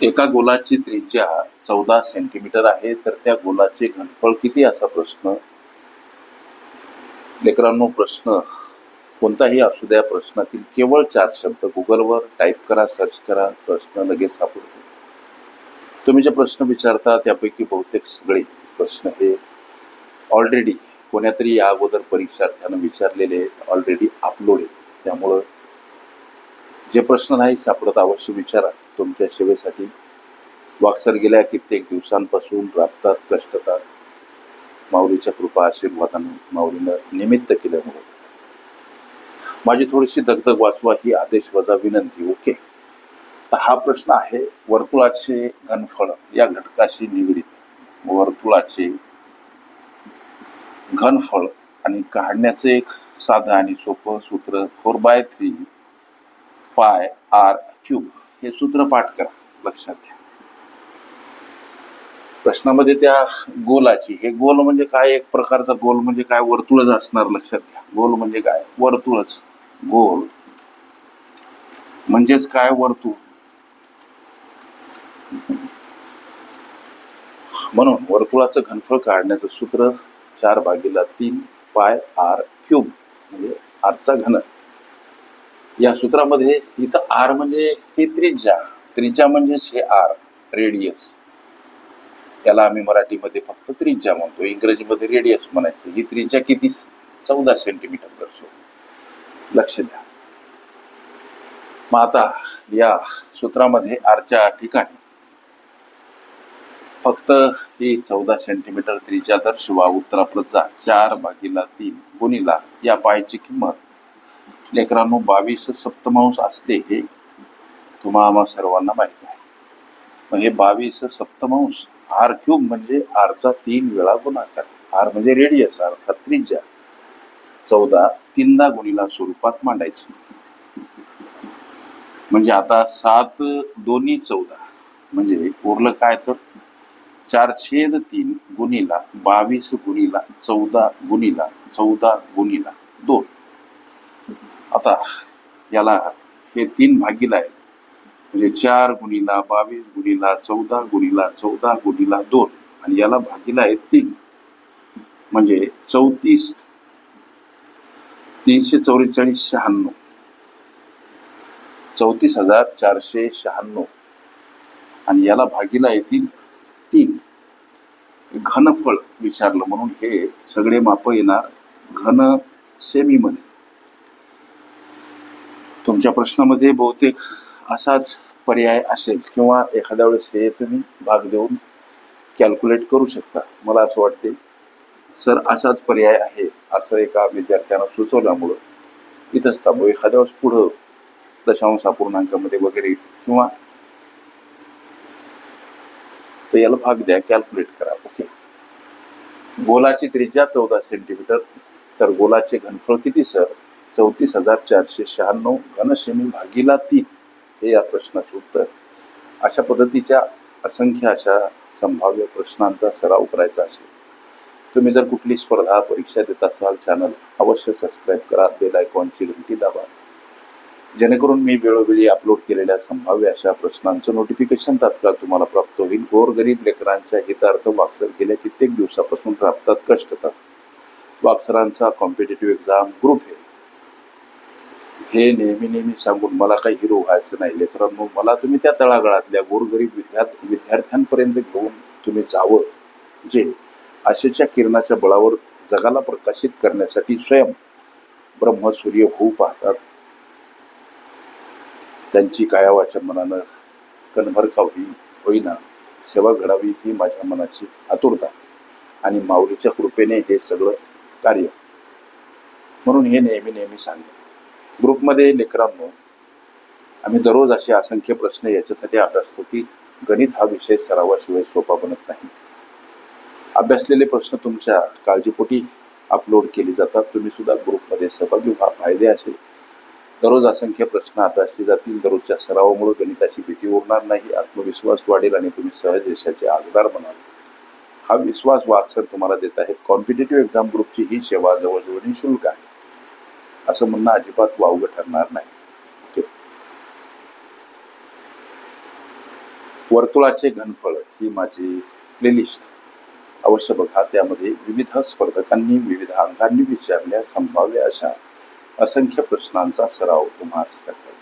एका गोलाची त्रिज्या 14 सेंटीमीटर आहे, तर त्या गोलाचे घनफळ किती असा प्रश्न. लेकरांनो, प्रश्न कोणताही असू द्या, प्रश्नातील केवळ 4 शब्द गुगलवर टाईप करा, सर्च करा, प्रश्न लगेच सापडतो. तुम्ही जे प्रश्न विचारता त्यापैकी बहुतेक सगळे प्रश्न हे ऑलरेडी कोण्यातरी या अगोदर परीक्षार्थ्यानं विचारलेले आहेत, ऑलरेडी अपलोड आहेत. त्यामुळं जे प्रश्न नाही सापडत अवश्य विचारा. तुमच्या सेवेसाठी वाकसर गेल्या कित्येक दिवसांपासून राबतात, कष्टतात. माऊलीच्या कृपा आशीर्वादानं माऊलीनं निमित्त केल्यामुळे माझी थोडीशी दगदग वाचवा ही आदेश वजा विनंती. ओके, तर हा प्रश्न आहे वर्तुळाचे घनफळ या घटकाशी निगडीत. वर्तुळाचे घनफळ आणि काढण्याचे एक साधं आणि सोपं सूत्र 4/3 पाय आर क्यूब हे सूत्र पाठ करा. लक्षात घ्या, प्रश्नामध्ये त्या गोलाची, हे गोल म्हणजे काय, एक प्रकारचा गोल म्हणजे काय, वर्तुळच असणार. लक्षात घ्या, गोल म्हणजे काय, वर्तुळच. गोल म्हणजेच काय, वर्तुळ. म्हणून वर्तुळाचं घनफळ काढण्याचं सूत्र 4/3 पाय आर क्यूब म्हणजे आरचा घन. या सूत्रामध्ये इथं आर म्हणजे ही त्रिज्या, त्रिज्या म्हणजेच हे आर, रेडियस. याला आम्ही मराठीमध्ये फक्त त्रिज्या म्हणतो, इंग्रजीमध्ये रेडियस म्हणायचं. ही त्रिज्या किती, 14 सेंटीमीटर दर्शवतो. लक्ष द्या. मग आता या सूत्रामध्ये आरच्या ठिकाणी फक्त ही 14 सेंटीमीटर त्रिज्या दर्शवा. उत्तराप्रत जा. 4/3 गुणिला या पायची किंमत लेकरांनो 22 सप्तमांश असते, हे तुम्हा सर्वांना माहिती आहे. मग हे 22 सप्तमांश आर क्यूब म्हणजे आरचा 3 वेळा गुणाकार. आर म्हणजे रेडियस अर्थात त्रिज्या. 14 3दा गुणिला स्वरूपात मांडायची. म्हणजे आता 7 दोन्ही 14 म्हणजे उरलं काय, तर 4/3 गुणिला 22 गुणिला 14 गुणिला 14 गुणिला 2. आता याला हे 3 भागीला आहे, म्हणजे 4 गुणिला 22 गुणिला 14 गुणिला 14 गुणिला 2 आणि याला भागीला आहे 3 म्हणजे 34 344 96 34,496 आणि याला भागीला येतील 3. घनफळ विचारलं म्हणून हे सगळे माप येणार घन सेमीमध्ये. तुमच्या प्रश्नामध्ये बहुतेक असाच पर्याय असेल किंवा एखाद्या वेळेस हे तुम्ही भाग देऊन कॅल्क्युलेट करू शकता. मला असं वाटते सर असाच पर्याय आहे असं एका विद्यार्थ्यानं सुचवल्यामुळं इथंच थांबू. एखाद्या वेळेस पुढं दशांश अपूर्णांकामध्ये वगैरे किंवा तर याला भाग द्या, कॅल्क्युलेट करा. ओके, गोलाची त्रिज्या 14 सेंटीमीटर, तर गोलाचे घनफळ किती सर, 34,496 घनसेमी भागीला 3 हे या प्रश्नाचे उत्तर. अशा पद्धतीच्या असंख्य अशा संभाव्य प्रश्नांचा सराव करायचा असेल, तुम्ही जर कुठली स्पर्धा परीक्षा देत असाल, चॅनल अवश्य सबस्क्राईब करा, बेल आयकॉनची घंटी दाबा, जेणेकरून मी वेळोवेळी अपलोड केलेल्या संभाव्य अशा प्रश्नांचं नोटिफिकेशन तात्काळ तुम्हाला प्राप्त होईल. गोरगरीब लेकरांच्या हितार्थ वाकसर गेल्या कित्येक दिवसापासून राबतात, कष्टतात. वाकसरांचा कॉम्पिटेटिव्ह एक्झाम ग्रुप आहे, हे नेहमी सांगून मला काही हिरो व्हायचं नाही. लेकरांनो, मला तुम्ही त्या तळागाळातल्या गोरगरीब विद्यार्थ्यांपर्यंत घेऊन तुम्ही जावं, जे आशेच्या किरणाच्या बळावर जगाला प्रकाशित करण्यासाठी स्वयं ब्रह्मसूर्य होऊ पाहतात. त्यांची कायावाच्या मनानं कणभर का होईना सेवा घडावी ही माझ्या मनाची आतुरता आणि माऊलीच्या कृपेने हे सगळं कार्य. म्हणून हे नेहमी सांगतो. ग्रुपमध्ये लेकरांनो, आम्ही दररोज असे असंख्य प्रश्न याच्यासाठी अभ्यासतो की गणित हा विषय सरावाशिवाय सोपा बनत नाही. अभ्यासलेले प्रश्न तुमच्या काळजीपोटी अपलोड केले जातात. तुम्ही सुद्धा ग्रुपमध्ये सहभागी व्हा, फायदे असेल. दररोज असंख्य प्रश्न अभ्यासले जातील. दररोजच्या सरावामुळे गणिताची भीती उरणार नाही, आत्मविश्वास वाढेल आणि तुम्ही सहज यशाचे आधार बनाल. हा विश्वास वाकसर तुम्हाला देत आहेत. कॉम्पिटेटिव्ह एक्झाम ग्रुपची ही सेवा जवळजवळ निःशुल्क आहे, असं म्हणणं अजिबात वावगं ठरणार नाही. वर्तुळाचे घनफळ ही माझी प्लेलिस्ट अवश्य बघा. त्यामध्ये विविध स्पर्धकांनी विविध अंकांनी विचारल्या संभाव्य अशा असंख्य प्रश्नांचा सराव तुम्हास करता येईल.